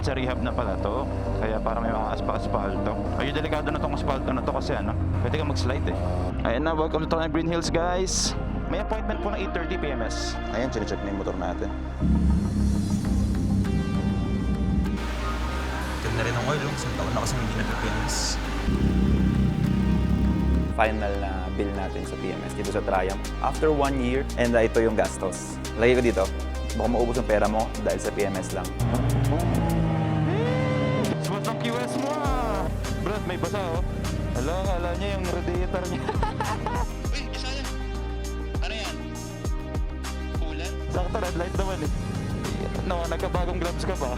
EDSA rehab na pala to. Kaya para may mga aspa-aspalto. Ayun, delikado na tong aspalto na to kasi pwede kang mag-slide eh. Ayan na, welcome to Trondheim Green Hills guys. May appointment po ng 8:30 PMS. Ayan, chinecheck na yung motor natin. Ganda rin ang oil, isang taon na kasi hindi nag-PMS. Final na bill natin sa PMS dito sa Triumph. After 1 year, and ito yung gastos. Lagay ko dito, baka maubos ang pera mo dahil sa PMS lang. Smooth ng QS mo Brad, may basa Hala niya yung radiator niya. Uy, basa yan. Ano yan? Ulan? Sakto, red light naman eh. No, nagkabagong gloves ka pa.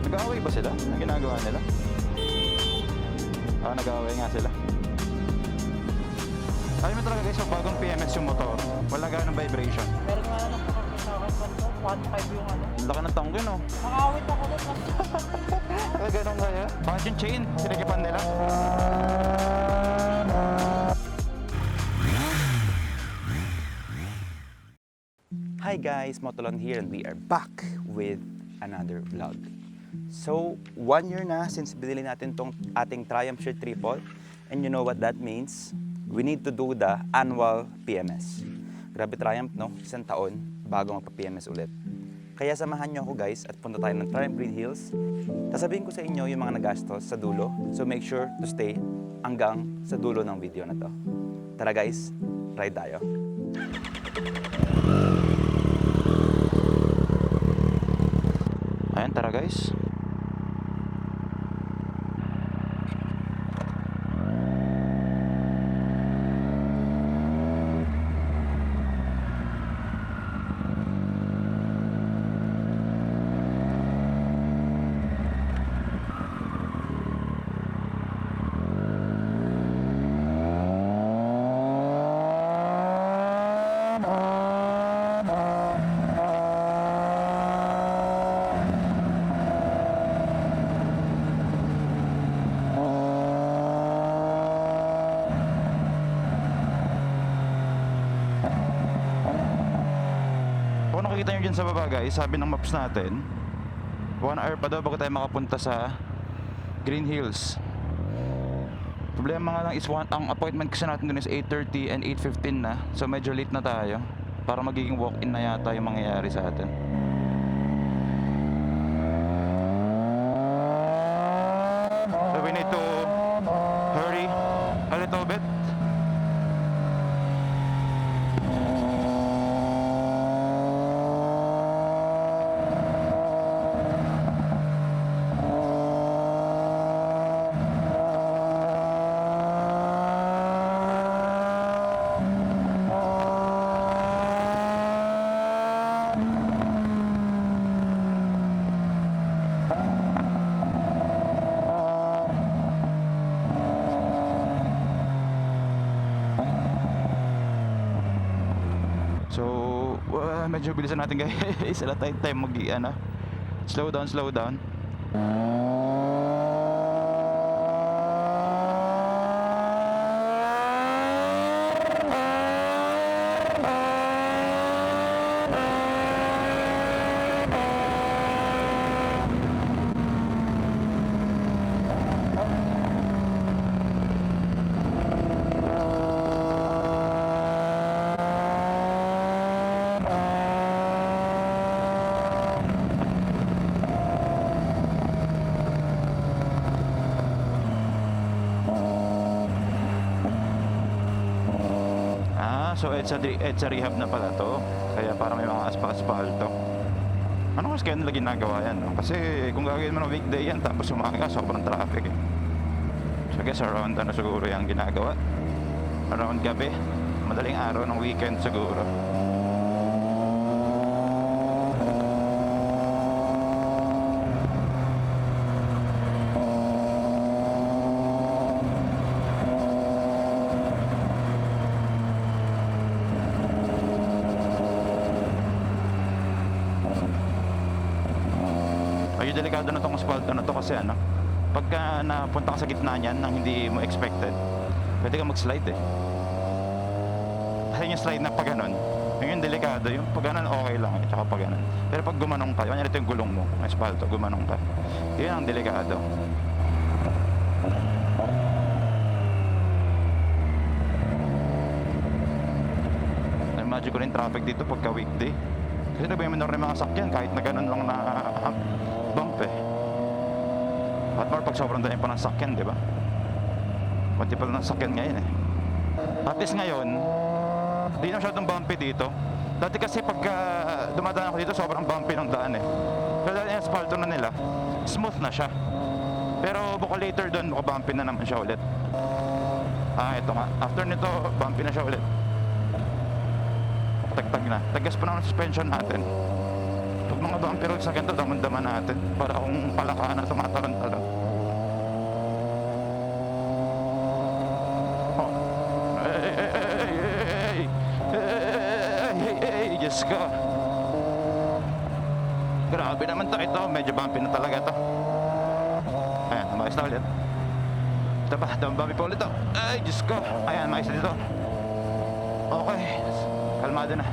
Nag-aaway ba sila? Ang ginagawa nila? Nag-aaway nga sila. Alam mo talaga guys, yung bagong PMS yung motor, wala ganong vibration. Meron nga lang sa 1.5 yung ano. Laki ng tangke no? Nakawit ako doon. Ganun kaya? Bakit yung chain? Sinikipan nila? Hi guys, Motolon here and we are back with another vlog. So, 1 year na since binili natin tong ating Triumph Shirt Triple, and you know what that means? We need to do the annual PMS. Grabe Triumph, no? Isang taon bago magpa-PMS ulit. Kaya samahan nyo ako guys at punta tayo ng Trondheim Green Hills. Sasabihin ko sa inyo yung mga nagastos sa dulo. So make sure to stay hanggang sa dulo ng video na to. Tara guys, ride tayo. Ayan, tara guys. Kung nakikita nyo dyan sa baba guys, sabi ng maps natin 1 hour pa daw bago tayo makapunta sa Green Hills. Problema nga lang is ang appointment kasi natin dun is 8:30 and 8:15 na. So medyo late na tayo. Para magiging walk-in na yata yung mangyayari sa atin. So we need to hurry a little bit. So, medyo bilisan natin guys. Wala tayong time slow down. So EDSA rehab na pala to. Kaya para may mga aspa-aspalto. Ano kasi kaya nila ginagawa yan? No? Kasi kung gagawin mo ng weekday yan tapos umaga, sobrang traffic eh. So I guess around siguro yung ginagawa. Around gabi. Madaling araw ng weekend siguro. Ayun, delikado na tong aspalto na to kasi pagka napunta ka sa gitna niyan nang hindi mo expected, pwede ka mag-slide eh. Kasi yung slide na pag ganun, yung delikado, yung pag ganun okay lang, tsaka pag ganun. Pero pag gumanong ka, ito yung gulong mo, yung aspalto, gumanong ka. Yun ang delikado. Imagine ko rin traffic dito pagka weekday. Kasi na ba yung minor na mga sakyan kahit na ganun lang na bump eh. At more pag sobrang dami pa ng sakyan, di ba? Pati pala ng sakyan ngayon eh. At least ngayon, di na masyadong bumpy dito. Dati kasi pagka dumadaan ako dito, sobrang bumpy ng daan eh. Pero dahil yung asfalto na nila, smooth na siya. Pero baka later doon, baka bumpy na naman siya ulit. Ito nga. After nito, bumpy na siya ulit. Tagtag na. Tagas pa ng suspension natin. Pag mga bumpy roads na ganito, daman-daman natin. Para kung palaka na tumatalon-talon. Diyos ko. Grabe naman to. Ito, medyo bumpy na talaga to. Ayan, maayos na ulit. Ito pa, bumpy pa ulit to. Ay, Diyos ko. Ayan, maayos na dito. Okay, kalmado na.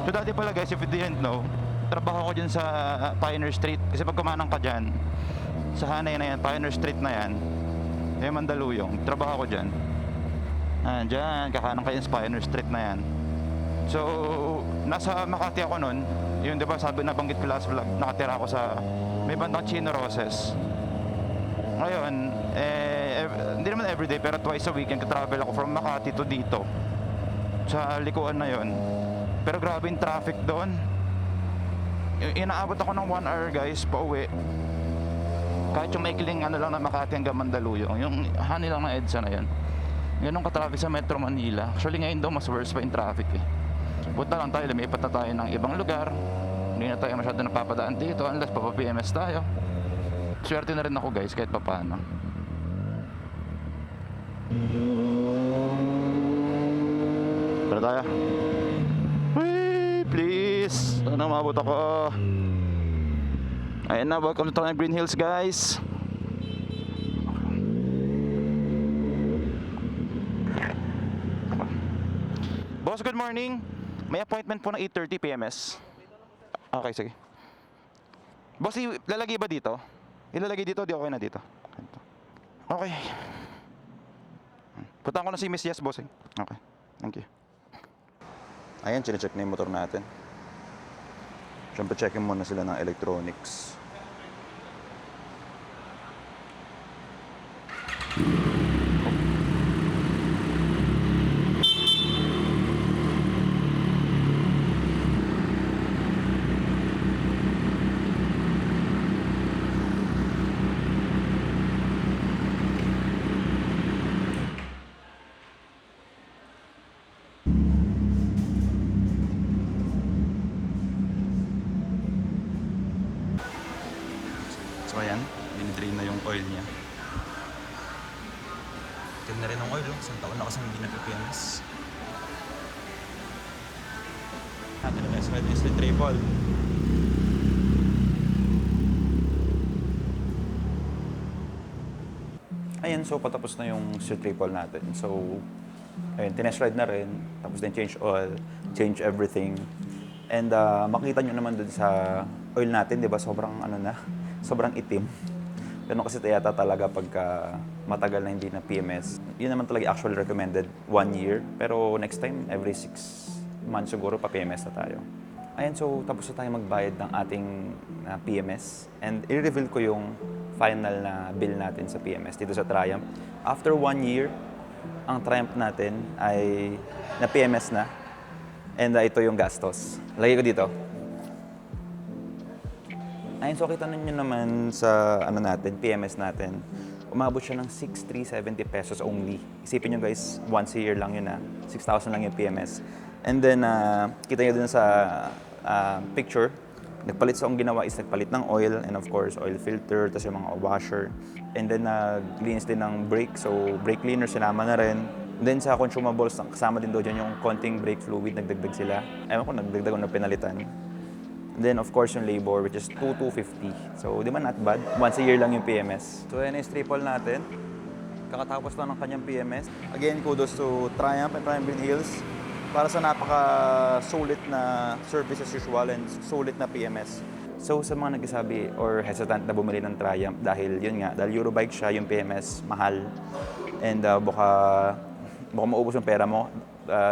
So dati pala guys, if you didn't know, trabaho ko dyan sa Pioneer Street. Kasi pag kumanang ka dyan, sa Hanay na yan, Pioneer Street na yan, Mandaluyong, trabaho ko dyan. Dyan, kakanang kayo sa Pioneer Street na yan. So, nasa Makati ako nun. Yun, di ba, sabi nabanggit ko last vlog, nakatira ako sa may bandang Chino Roses. Ngayon, hindi naman everyday, pero twice a week, travel ako from Makati to dito. Sa likuan na yon. Pero grabe yung traffic doon. Inaabot ako ng 1 hour guys, pa uwi. Kahit yung maikling ano lang na Makati hanggang Mandaluyong, yung hani lang ng EDSA na yun. Ganun ka-traffic sa Metro Manila. Actually ngayon daw mas worse pa yung traffic eh. Buta lang tayo, lumipat na tayo ng ibang lugar. Hindi na tayo masyado napapadaan dito unless papa-PMS tayo. Swerte na rin ako guys kahit papaano. Para tayo. Wait, please. Sana mabot ako. Ayan na, welcome to Triumph Green Hills guys. Boss, good morning. May appointment po ng 8:30 PMS. Okay, sige. Boss, lalagay ba dito? Ilalagay dito, di okay na dito. Okay. Punta ko na si Miss Yes, boss. Okay, thank you. Ayan, chinecheck na yung motor natin. Siyempre, checkin muna sila ng electronics. So ayan, dinidrain na yung oil niya. Tignan na rin ang oil, isang taon na kasi hindi nagpipianas. Natin na S-Red Triple. Ayan, so patapos na yung Street Triple natin. So, ayun, tinest ride na rin. Tapos din change oil, change everything. And makita nyo naman dun sa oil natin, di ba, sobrang ano na, sobrang itim. Ganun kasi yata talaga pagka matagal na hindi na PMS. Yun naman talaga actually recommended 1 year. Pero next time, every 6 months siguro pa PMS na tayo. Ayan, so tapos na tayo magbayad ng ating PMS. And i-reveal ko yung final na bill natin sa PMS dito sa Triumph. After 1 year, ang Triumph natin ay na PMS na. And ito yung gastos. Lagay ko dito. Ayun, so kita ninyo naman sa ano natin, PMS natin, umabot siya ng 6,370 pesos only. Isipin nyo guys, once a year lang yun na, 6,000 lang yung PMS. And then, kita nyo dun sa picture, nagpalit sa ang ginawa is nagpalit ng oil and of course, oil filter, tapos yung mga washer. And then, naglinis din ng brake, so brake cleaner sinama na rin. And then sa consumables, kasama din doon dyan yung konting brake fluid, nagdagdag sila. Ewan ko, nagdagdag o nagpinalitan. And then, of course, yung labor, which is 2,250. So, di ba not bad? Once a year lang yung PMS. So, yan is triple natin. Kakatapos lang ng kanyang PMS. Again, kudos to Triumph and Triumph Green Hills. para sa napaka sulit na service as usual and sulit na PMS. So sa mga nagsasabi or hesitant na bumili ng Triumph dahil yun nga, dahil Eurobike siya, yung PMS mahal and baka maubos yung pera mo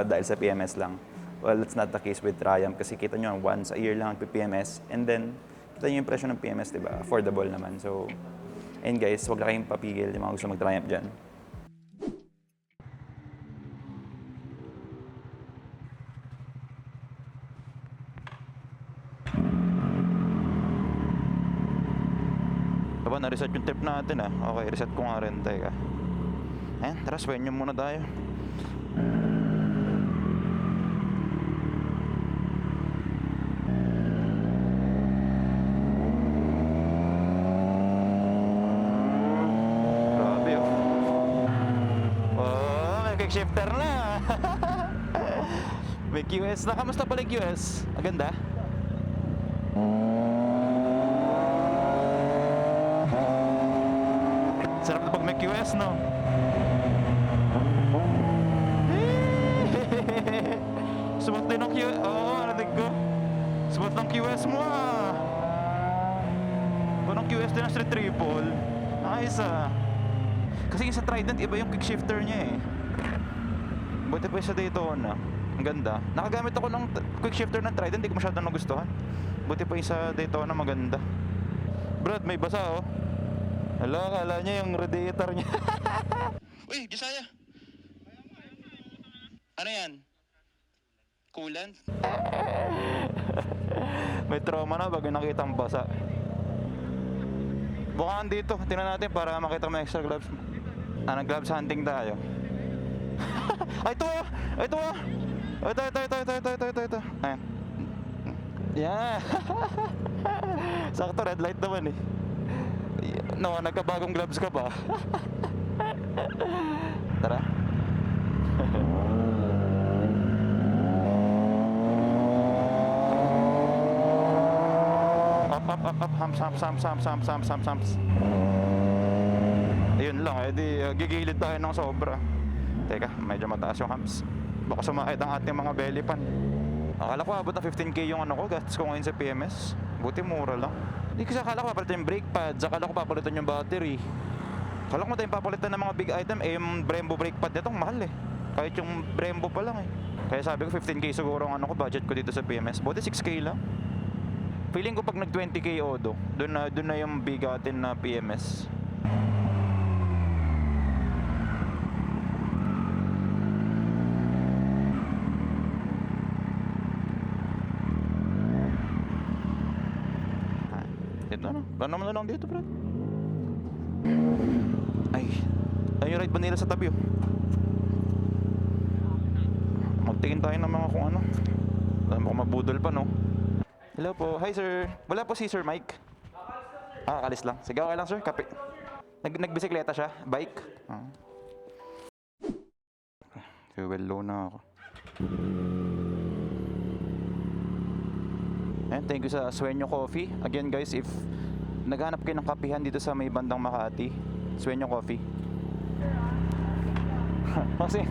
dahil sa PMS lang. Well, that's not the case with Triumph kasi kita nyo once a year lang ang PMS and then kita nyo yung presyo ng PMS, di ba? Affordable naman. So, and guys, huwag na kayong papigil yung mga gusto mag-Triumph dyan. Diba, na-reset yung trip natin ah. Okay, reset ko nga rin. Teka. Ayan, tara, swenyo muna tayo. Grabe oh. Oh, may kick shifter na. May QS na. Kamusta pala yung QS? Maganda? Sarap na pag may QS, no? Smooth din ang QS. Oo, narinig ko. Smooth ng QS mo, ah. Kung ang QS din ang street triple, ayos, ah. Kasi yung sa Trident, iba yung kick shifter niya, eh. Buti pa yung sa Daytona. Ang ganda. Nakagamit ako ng quick shifter ng Trident, hindi ko masyadong nagustuhan. Buti pa yung sa Daytona, maganda. Brad, may basa, oh. Hala, akala niya yung radiator niya. Uy, Bisaya. Ano yan? Coolant? May trauma na bago nakita ang basa. Bukaan dito. Tingnan natin para makita mo extra gloves mo. Nag-gloves hunting tayo. Ay, ito ah! Ito ah! Ito. Ayan. Yeah. Sakto, red light naman eh. No, nagkabagong gloves ka ba? Tara. Up. Hams. Ayun lang, edi gigilid tayo ng sobra. Teka, medyo mataas yung hams. Baka sumakit ang ating mga belly pan. Akala ko abot na 15k yung ano ko, gastos ko ngayon sa PMS. Buti mura lang. Hindi kasi akala ko papalitan yung brake pads, akala ko papalitan yung battery. Akala ko tayong papalitan ng mga big item, eh yung Brembo brake pad nitong mahal eh. Kahit yung Brembo pa lang eh. Kaya sabi ko 15k siguro ang ano ko, budget ko dito sa PMS. Buti 6k lang. Feeling ko pag nag 20k odo, doon na yung bigatin na PMS. Ito na. Paano naman na lang dito, bro? Ay. Ayun yung right ba nila sa tabi, oh. Magtingin tayo ng mga kung ano. Mukhang mabudol pa, no? Hello po. Hi, sir. Wala po si Sir Mike. Kalis lang. Sige, okay lang, sir. Kape. Nagbisikleta siya? Bike? Fuel low na ako. And thank you sa Sueño Coffee. Again guys, if naghanap kayo ng kapihan dito sa may bandang Makati, Sueño Coffee. Kasi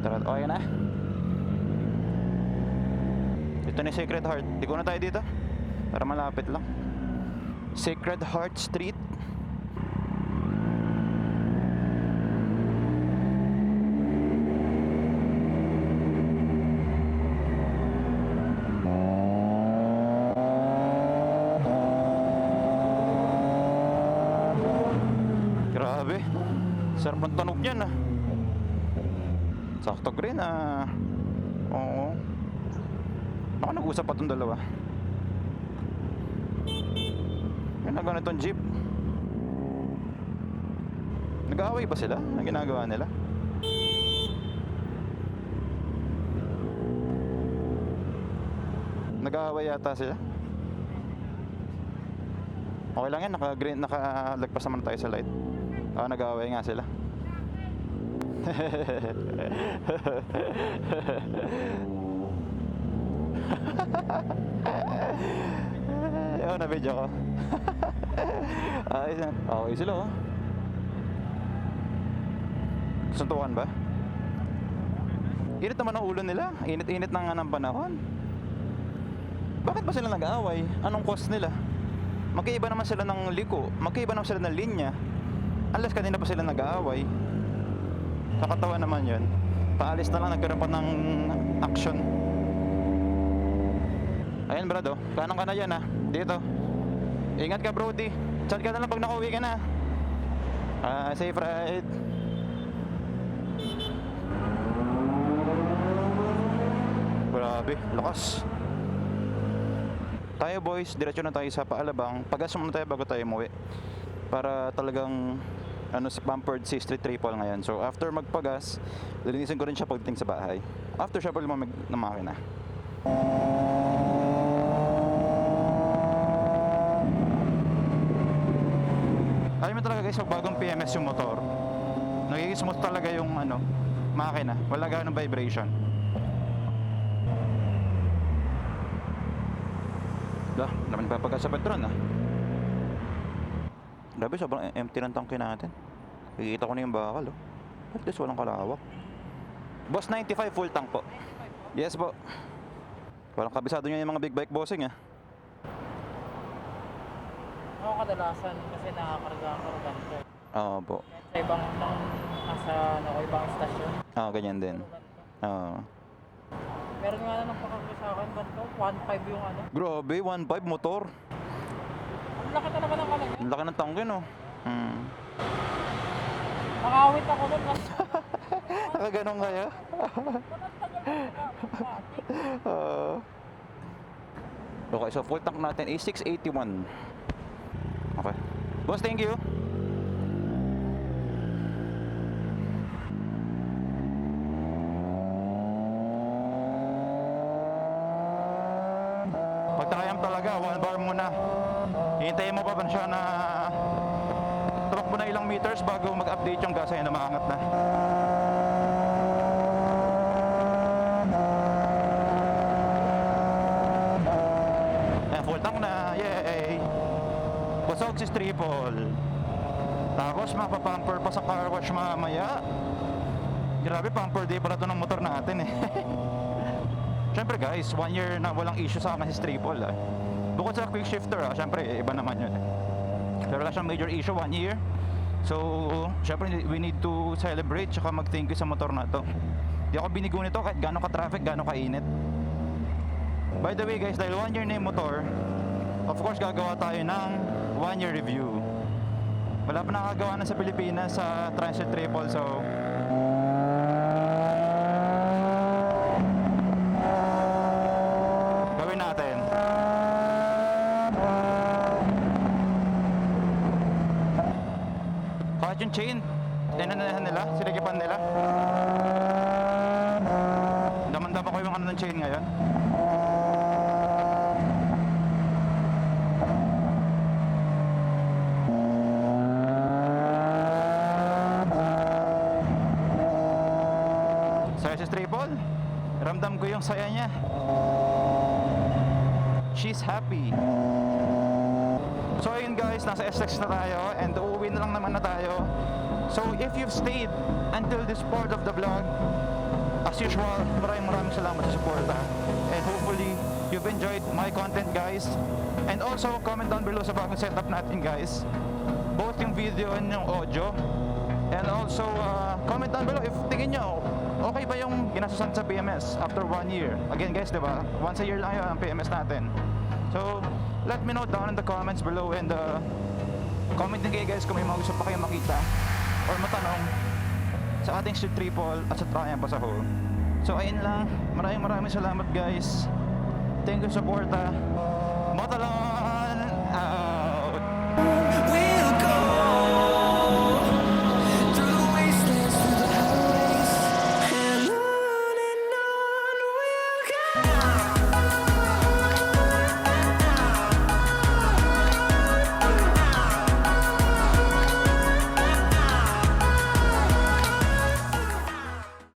tara. Okay na. Ito na Sacred Heart. Ikaw na tayo dito para malapit lang. Sacred Heart Street. Grabe. Sarap ng tunog niyan ah. Sakto green ah. Oo. Baka nag-usap pa itong dalawa. Yan na ganitong jeep. Nag-aaway ba sila? Ang ginagawa nila? Nag-aaway yata sila. Okay lang yan, naka-green, nakalagpas naman tayo sa light. Nag-aaway nga sila. Na-video ko. Okay sila oh. Suntukan ba? Init naman ang ulo nila. Init-init na nga ng panahon. Bakit ba sila nag-aaway? Anong cause nila? Magkaiba naman sila ng liko. Magkaiba naman sila ng linya. Unless kanina pa sila nag-aaway. Kakatawa naman yun. Paalis na lang, nagkaroon pa ng action. Ayan brado, kanan ka na dyan ha. Dito. Ingat ka brody. Chat ka na lang pag nakauwi ka na. Safe ride. Grabe, lakas. Tayo boys, diretso na tayo sa Paalabang. Pagas muna tayo bago tayo umuwi. Para talagang sa pampered si Street Triple ngayon. So after magpagas, lilinisin ko rin siya pagdating sa bahay. After siya pa lumamig ng makina. Alam mo talaga guys, pag bagong PMS yung motor, nagiging smooth talaga yung makina. Wala ganong vibration. Naman papagas sa Petron Grabe, sobrang empty ng tangke natin. Kikita ko na yung bakal At least walang kalawak. Boss 95 full tank po. Yes po. Walang kabisado nyo yung mga big bike bossing Ako kadalasan kasi nakakarga ako ng ganito. Oo po. Sa ibang nasa ibang istasyon. Ganyan din. Oo. Meron nga na nagpakakita sa akin ganito. 1.5 yung Grabe, 1.5 motor. Ang laki talaga ng niya. Ang laki ng tangke Nakawit ako nun. Nakaganon kaya? Okay, so full tank natin is 681. Okay. Boss, thank you. Pag-triumph talaga, 1 bar muna. Hintayin mo pa ba siya na tumakbo na ilang meters bago mag-update yung gas ay na maangat na. Ayan, full tank na. Yay! Busog si Triple. Tapos mapapamper pa sa car wash mamaya. Grabe, pamper day pala ito ng motor natin Siyempre guys, 1 year na walang issue sa akin si Triple Bukod sa quick shifter siyempre iba naman yun Pero wala siyang major issue 1 year. So, siyempre we need to celebrate tsaka mag-thank you sa motor na to. Di ako binigo nito kahit gano'ng ka-traffic, gano'ng ka-init. By the way guys, dahil 1 year na yung motor, of course gagawa tayo ng 1 year review. Wala pa nakagawa na sa Pilipinas sa Transit Triple, so gawin natin. Kahit yung chain, tinanahan nila, siligipan nila. Daman-daman ko yung ng chain ngayon. Saya si Triple, ramdam ko yung saya niya. She's happy. So ayun guys, nasa SX na tayo and uuwi na lang naman na tayo. So if you've stayed until this part of the vlog, as usual, maraming salamat sa suporta. And hopefully, you've enjoyed my content guys. And also, comment down below sa bagong setup natin guys. Both yung video and yung audio. And also, comment down below if tingin nyo, okay ba yung ginasusan sa PMS after 1 year? Again guys, diba? Once a year lang yun ang PMS natin. So, let me know down in the comments below and comment din kayo guys kung may mga gusto pa kayo makita or matanong sa ating Street Triple at sa Triumph as a whole. So ayun lang, maraming salamat guys. Thank you sa suporta. Moto lang.